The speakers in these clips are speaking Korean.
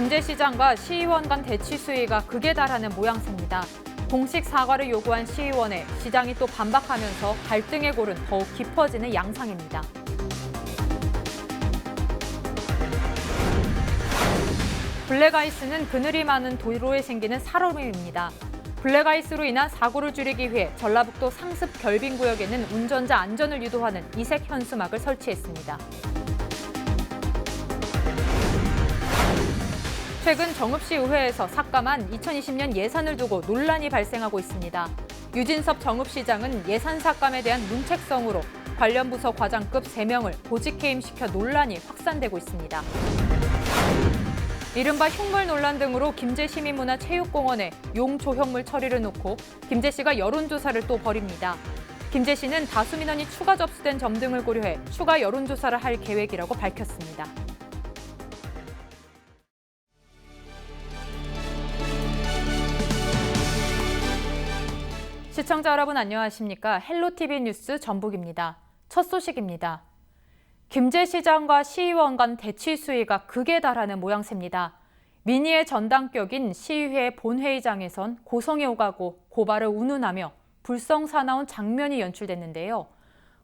김제시장과 시의원 간 대치 수위가 극에 달하는 모양새입니다. 공식 사과를 요구한 시의원에 시장이 또 반박하면서 갈등의 골은 더욱 깊어지는 양상입니다. 블랙아이스는 그늘이 많은 도로에 생기는 살얼음입니다. 블랙아이스로 인한 사고를 줄이기 위해 전라북도 상습 결빙구역에는 운전자 안전을 유도하는 이색 현수막을 설치했습니다. 최근 정읍시 의회에서 삭감한 2020년 예산을 두고 논란이 발생하고 있습니다. 유진섭 정읍시장은 예산 삭감에 대한 문책성으로 관련 부서 과장급 3명을 보직해임시켜 논란이 확산되고 있습니다. 이른바 흉물 논란 등으로 김제시민문화체육공원에 용 조형물 처리를 놓고 김제시가 여론조사를 또 벌입니다. 김제시는 다수 민원이 추가 접수된 점 등을 고려해 추가 여론조사를 할 계획이라고 밝혔습니다. 시청자 여러분 안녕하십니까? 헬로티비 뉴스 전북입니다. 첫 소식입니다. 김제시장과 시의원 간 대치 수위가 극에 달하는 모양새입니다. 민의의 전당격인 시의회 본회의장에선 고성이 오가고 고발을 운운하며 불성사나운 장면이 연출됐는데요.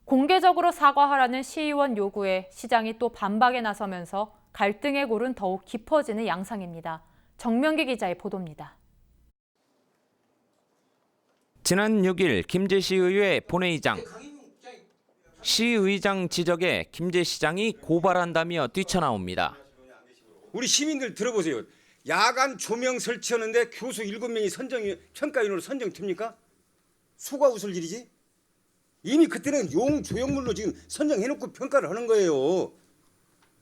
공개적으로 사과하라는 시의원 요구에 시장이 또 반박에 나서면서 갈등의 골은 더욱 깊어지는 양상입니다. 정명기 기자의 보도입니다. 지난 6일 김제시의회 본회의장. 시의장 지적에 김제시장이 고발한다며 뛰쳐나옵니다. 우리 시민들 들어보세요. 야간 조명 설치하는데 교수 7명이 평가인으로 선정됩니까? 소가 웃을 일이지? 이미 그때는 용 조형물로 지금 선정해놓고 평가를 하는 거예요.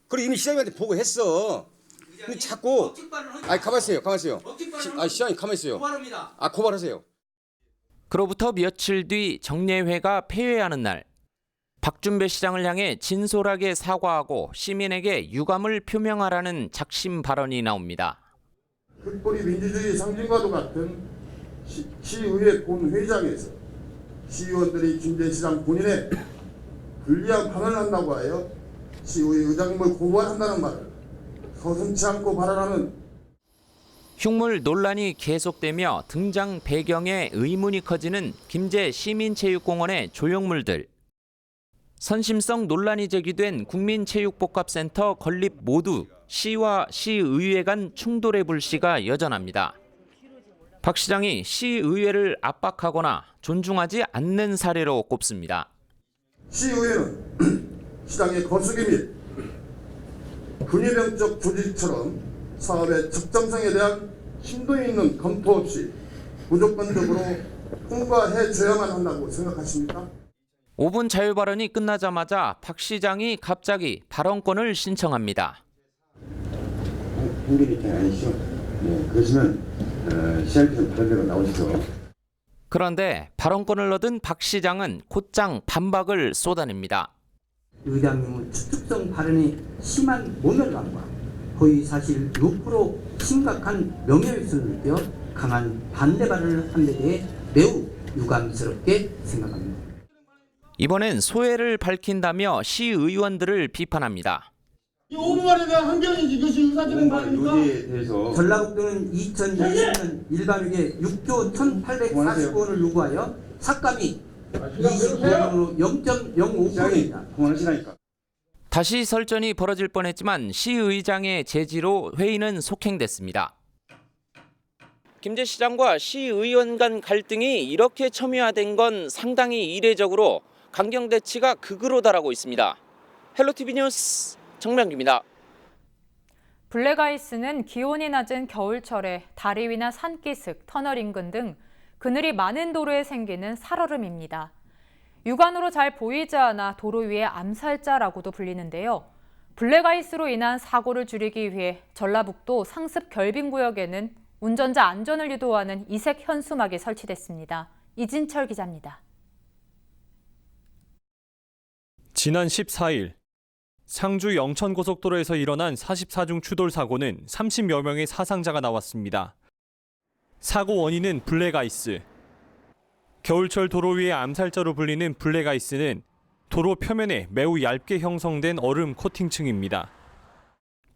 그리고 이미 시장님한테 보고했어. 근데 자꾸 가만있어요. 시장님 가만있어요. 고발하세요. 그로부터 며칠 뒤 정례회가 폐회하는 날, 박준배 시장을 향해 진솔하게 사과하고 시민에게 유감을 표명하라는 작심 발언이 나옵니다. 흑보리 민주주의 상징과도 같은 시의회 본회의장에서 시의원들이 김제시장 본인의 불리한 발언을 한다고 하여 시의회 의장님을 고발한다는 말을 서슴지 않고 발언하는 흉물 논란이 계속되며 등장 배경에 의문이 커지는 김제 시민체육공원의 조형물들. 선심성 논란이 제기된 국민체육복합센터 건립 모두 시와 시의회 간 충돌의 불씨가 여전합니다. 박 시장이 시의회를 압박하거나 존중하지 않는 사례로 꼽습니다. 시의회는 시장의 거수기 및 근위병적 조직처럼 사업의 적정성에 대한 심도 있는 검토 없이 무조건적으로 통과해줘야만 한다고 생각하십니까? 5분 자유 발언이 끝나자마자 박 시장이 갑자기 발언권을 신청합니다. 행비리 아니시죠? 네, 그러시면 시장님 발언대로 나오시죠. 그런데 발언권을 얻은 박 시장은 곧장 반박을 쏟아냅니다. 의장님은 추측성 발언에 심한 모멸감과 허위사실 유포로 심각한 명예훼손을 느껴 강한 반대 발언을 한 데 대해 매우 유감스럽게 생각합니다. 이번엔 소회를 밝힌다며 시의원들을 비판합니다. 이 5분만에 대한 환경이 이것이 의사진행 발언입니까? 요지에 대해서 전라북도는 2020년 일반회계 6조 1,840억 원을 요구하여 삭감이 29원으로 0.05%입니다. 그만하시라니까. 다시 설전이 벌어질 뻔했지만 시의장의 제지로 회의는 속행됐습니다. 김제시장과 시의원 간 갈등이 이렇게 첨예화된 건 상당히 이례적으로 강경대치가 극으로 달하고 있습니다. 헬로티비 뉴스 정명기입니다. 블랙아이스는 기온이 낮은 겨울철에 다리 위나 산기슭, 터널 인근 등 그늘이 많은 도로에 생기는 살얼음입니다. 육안으로 잘 보이지 않아 도로 위의 암살자라고도 불리는데요. 블랙아이스로 인한 사고를 줄이기 위해 전라북도 상습 결빙구역에는 운전자 안전을 유도하는 이색 현수막이 설치됐습니다. 이진철 기자입니다. 지난 14일 상주 영천고속도로에서 일어난 44중 추돌 사고는 30여 명의 사상자가 나왔습니다. 사고 원인은 블랙아이스. 겨울철 도로 위의 암살자로 불리는 블랙아이스는 도로 표면에 매우 얇게 형성된 얼음 코팅층입니다.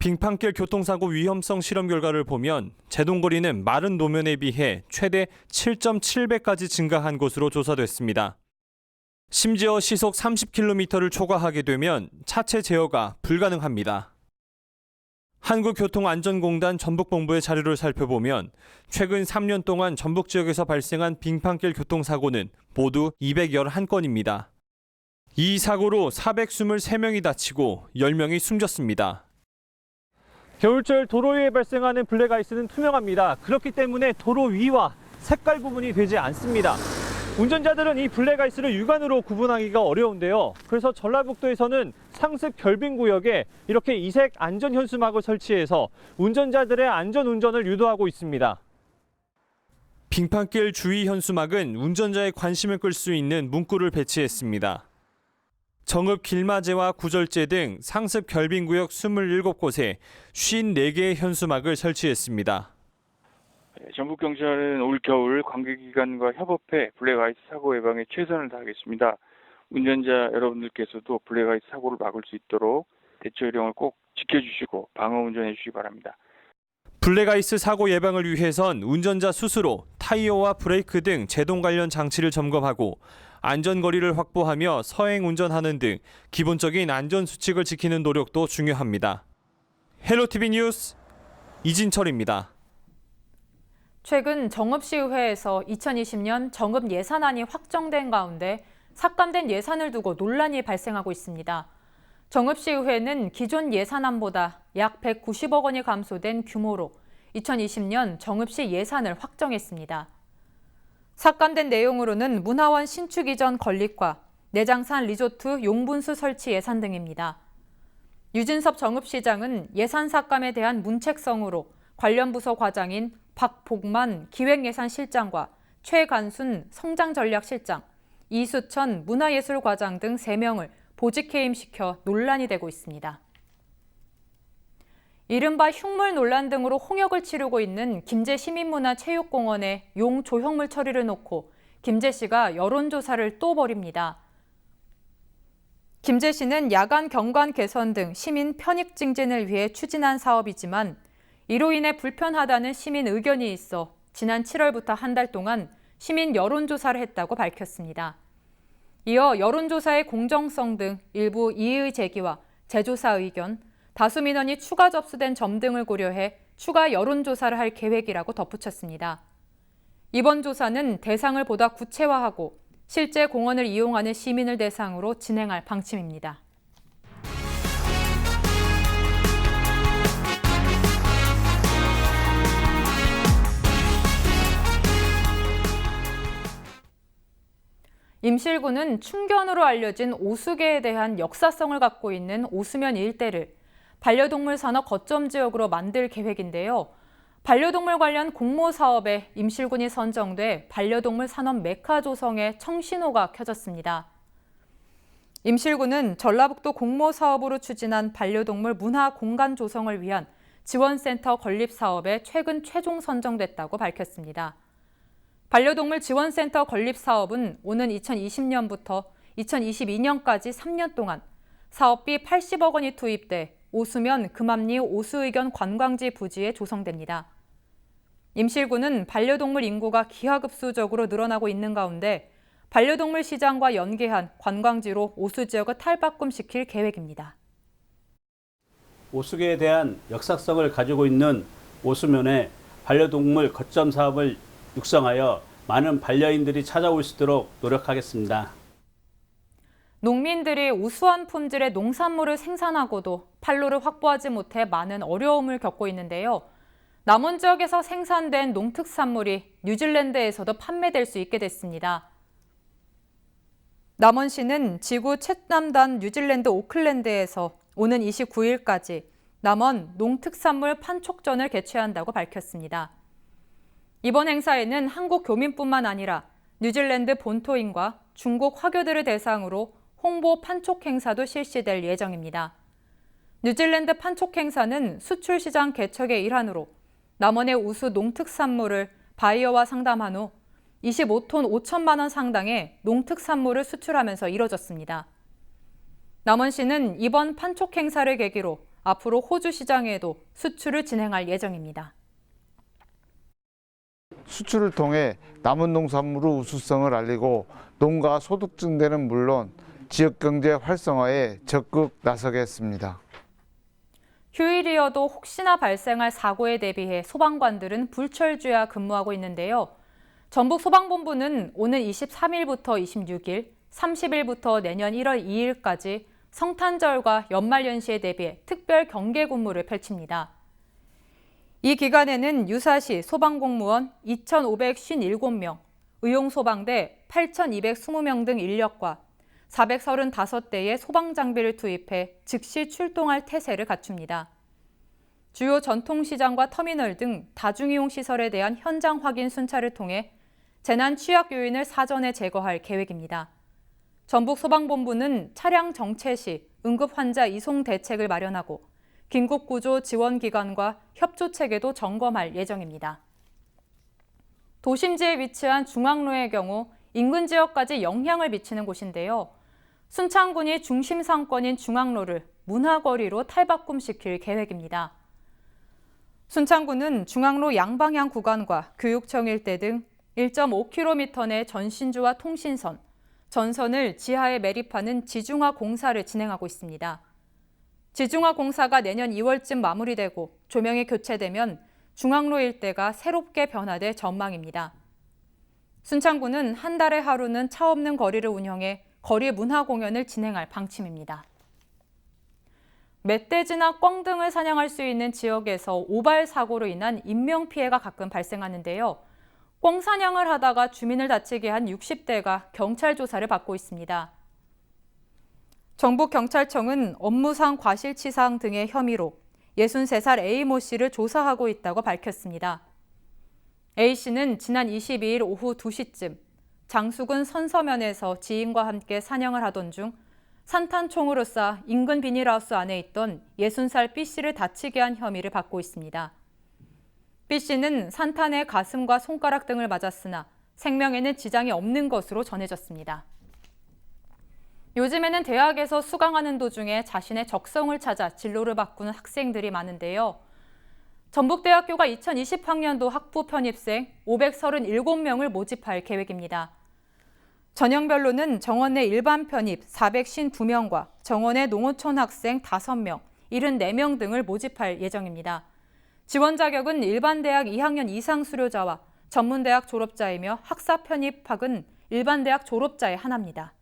빙판길 교통사고 위험성 실험 결과를 보면 제동거리는 마른 노면에 비해 최대 7.7배까지 증가한 것으로 조사됐습니다. 심지어 시속 30km를 초과하게 되면 차체 제어가 불가능합니다. 한국교통안전공단 전북본부의 자료를 살펴보면 최근 3년 동안 전북 지역에서 발생한 빙판길 교통사고는 모두 211건입니다. 이 사고로 423명이 다치고 10명이 숨졌습니다. 겨울철 도로 위에 발생하는 블랙아이스는 투명합니다. 그렇기 때문에 도로 위와 색깔 구분이 되지 않습니다. 운전자들은 이 블랙아이스를 육안으로 구분하기가 어려운데요. 그래서 전라북도에서는 상습 결빙 구역에 이렇게 이색 안전 현수막을 설치해서 운전자들의 안전 운전을 유도하고 있습니다. 빙판길 주의 현수막은 운전자의 관심을 끌 수 있는 문구를 배치했습니다. 정읍 길마제와 구절제 등 상습 결빙구역 27곳에 54개의 현수막을 설치했습니다. 전북경찰은 올 겨울 관계기관과 협업해 블랙아이스 사고 예방에 최선을 다하겠습니다. 운전자 여러분들께서도 블랙아이스 사고를 막을 수 있도록 대처 요령을 꼭 지켜주시고 방어 운전해 주시기 바랍니다. 블랙아이스 사고 예방을 위해선 운전자 스스로 타이어와 브레이크 등 제동 관련 장치를 점검하고 안전거리를 확보하며 서행 운전하는 등 기본적인 안전수칙을 지키는 노력도 중요합니다. 헬로티비 뉴스 이진철입니다. 최근 정읍시의회에서 2020년 정읍 예산안이 확정된 가운데 삭감된 예산을 두고 논란이 발생하고 있습니다. 정읍시의회는 기존 예산안보다 약 190억 원이 감소된 규모로 2020년 정읍시 예산을 확정했습니다. 삭감된 내용으로는 문화원 신축 이전 건립과 내장산 리조트 용분수 설치 예산 등입니다. 유진섭 정읍시장은 예산 삭감에 대한 문책성으로 관련 부서 과장인 박복만 기획예산실장과 최간순 성장전략실장, 이수천 문화예술과장 등 3명을 보직해임시켜 논란이 되고 있습니다. 이른바 흉물 논란 등으로 홍역을 치르고 있는 김제 시민문화체육공원의 용 조형물 처리를 놓고 김제시가 여론조사를 또 벌입니다. 김제시는 야간 경관 개선 등 시민 편익 증진을 위해 추진한 사업이지만 이로 인해 불편하다는 시민 의견이 있어 지난 7월부터 한 달 동안 시민 여론조사를 했다고 밝혔습니다. 이어 여론조사의 공정성 등 일부 이의 제기와 재조사 의견, 다수 민원이 추가 접수된 점 등을 고려해 추가 여론조사를 할 계획이라고 덧붙였습니다. 이번 조사는 대상을 보다 구체화하고 실제 공원을 이용하는 시민을 대상으로 진행할 방침입니다. 임실군은 충견으로 알려진 오수계에 대한 역사성을 갖고 있는 오수면 일대를 반려동물 산업 거점 지역으로 만들 계획인데요. 반려동물 관련 공모 사업에 임실군이 선정돼 반려동물 산업 메카 조성에 청신호가 켜졌습니다. 임실군은 전라북도 공모 사업으로 추진한 반려동물 문화 공간 조성을 위한 지원센터 건립 사업에 최근 최종 선정됐다고 밝혔습니다. 반려동물 지원센터 건립 사업은 오는 2020년부터 2022년까지 3년 동안 사업비 80억 원이 투입돼 오수면 금암리 오수의견 관광지 부지에 조성됩니다. 임실군은 반려동물 인구가 기하급수적으로 늘어나고 있는 가운데 반려동물 시장과 연계한 관광지로 오수 지역을 탈바꿈시킬 계획입니다. 오수계에 대한 역사성을 가지고 있는 오수면에 반려동물 거점 사업을 육성하여 많은 반려인들이 찾아올 수 있도록 노력하겠습니다. 농민들이 우수한 품질의 농산물을 생산하고도 판로를 확보하지 못해 많은 어려움을 겪고 있는데요. 남원 지역에서 생산된 농특산물이 뉴질랜드에서도 판매될 수 있게 됐습니다. 남원시는 지구 최남단 뉴질랜드 오클랜드에서 오는 29일까지 남원 농특산물 판촉전을 개최한다고 밝혔습니다. 이번 행사에는 한국 교민뿐만 아니라 뉴질랜드 본토인과 중국 화교들을 대상으로 홍보 판촉 행사도 실시될 예정입니다. 뉴질랜드 판촉 행사는 수출 시장 개척의 일환으로 남원의 우수 농특산물을 바이어와 상담한 후 25톤 5천만 원 상당의 농특산물을 수출하면서 이뤄졌습니다. 남원시는 이번 판촉 행사를 계기로 앞으로 호주 시장에도 수출을 진행할 예정입니다. 수출을 통해 남은 농산물의 우수성을 알리고 농가 소득 증대는 물론 지역 경제 활성화에 적극 나서겠습니다. 휴일이어도 혹시나 발생할 사고에 대비해 소방관들은 불철주야 근무하고 있는데요. 전북소방본부는 오는 23일부터 26일, 30일부터 내년 1월 2일까지 성탄절과 연말연시에 대비해 특별 경계 근무를 펼칩니다. 이 기간에는 유사시 소방공무원 2,557명, 의용소방대 8,220명 등 인력과 435대의 소방장비를 투입해 즉시 출동할 태세를 갖춥니다. 주요 전통시장과 터미널 등 다중이용시설에 대한 현장 확인 순찰을 통해 재난 취약 요인을 사전에 제거할 계획입니다. 전북소방본부는 차량 정체 시 응급 환자 이송 대책을 마련하고 긴급구조 지원기관과 협조체계도 점검할 예정입니다. 도심지에 위치한 중앙로의 경우 인근 지역까지 영향을 미치는 곳인데요. 순창군이 중심 상권인 중앙로를 문화거리로 탈바꿈시킬 계획입니다. 순창군은 중앙로 양방향 구간과 교육청 일대 등 1.5km 내 전신주와 통신선, 전선을 지하에 매립하는 지중화 공사를 진행하고 있습니다. 지중화 공사가 내년 2월쯤 마무리되고 조명이 교체되면 중앙로 일대가 새롭게 변화될 전망입니다. 순창군은 한 달에 하루는 차 없는 거리를 운영해 거리 문화 공연을 진행할 방침입니다. 멧돼지나 꿩 등을 사냥할 수 있는 지역에서 오발 사고로 인한 인명피해가 가끔 발생하는데요. 꿩 사냥을 하다가 주민을 다치게 한 60대가 경찰 조사를 받고 있습니다. 정북경찰청은 업무상 과실치상 등의 혐의로 63살 A모 씨를 조사하고 있다고 밝혔습니다. A씨는 지난 22일 오후 2시쯤 장수군 선서면에서 지인과 함께 사냥을 하던 중 산탄총으로 쏴 인근 비닐하우스 안에 있던 60살 B씨를 다치게 한 혐의를 받고 있습니다. B씨는 산탄에 가슴과 손가락 등을 맞았으나 생명에는 지장이 없는 것으로 전해졌습니다. 요즘에는 대학에서 수강하는 도중에 자신의 적성을 찾아 진로를 바꾸는 학생들이 많은데요. 전북대학교가 2020학년도 학부 편입생 537명을 모집할 계획입니다. 전형별로는 정원내 일반 편입 452명과 정원내 농어촌 학생 5명, 74명 등을 모집할 예정입니다. 지원 자격은 일반 대학 2학년 이상 수료자와 전문대학 졸업자이며 학사 편입학은 일반 대학 졸업자에 한합니다.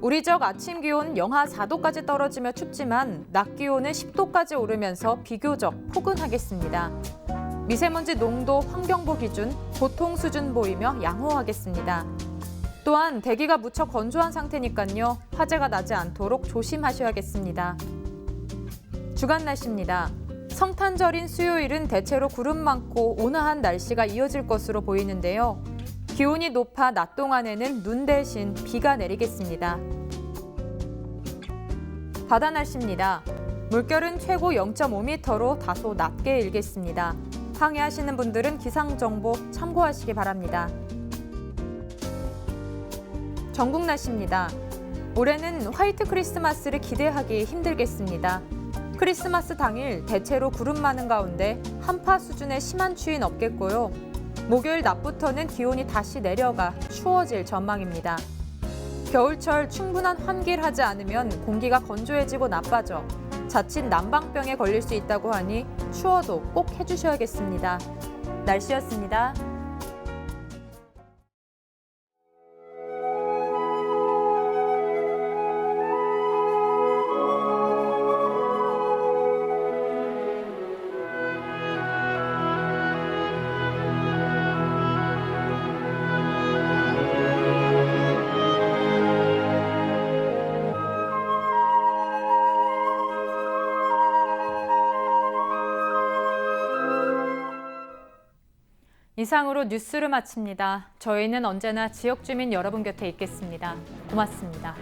우리 지역 아침 기온 영하 4도까지 떨어지며 춥지만 낮 기온은 10도까지 오르면서 비교적 포근하겠습니다. 미세먼지 농도 환경부 기준 보통 수준 보이며 양호하겠습니다. 또한 대기가 무척 건조한 상태니까요. 화재가 나지 않도록 조심하셔야겠습니다. 주간 날씨입니다. 성탄절인 수요일은 대체로 구름 많고 온화한 날씨가 이어질 것으로 보이는데요. 기온이 높아 낮 동안에는 눈 대신 비가 내리겠습니다. 바다 날씨입니다. 물결은 최고 0.5m로 다소 낮게 일겠습니다. 항해하시는 분들은 기상정보 참고하시기 바랍니다. 전국 날씨입니다. 올해는 화이트 크리스마스를 기대하기 힘들겠습니다. 크리스마스 당일 대체로 구름 많은 가운데 한파 수준의 심한 추위는 없겠고요. 목요일 낮부터는 기온이 다시 내려가 추워질 전망입니다. 겨울철 충분한 환기를 하지 않으면 공기가 건조해지고 나빠져 자칫 난방병에 걸릴 수 있다고 하니 추워도 꼭 해주셔야겠습니다. 날씨였습니다. 이상으로 뉴스를 마칩니다. 저희는 언제나 지역 주민 여러분 곁에 있겠습니다. 고맙습니다.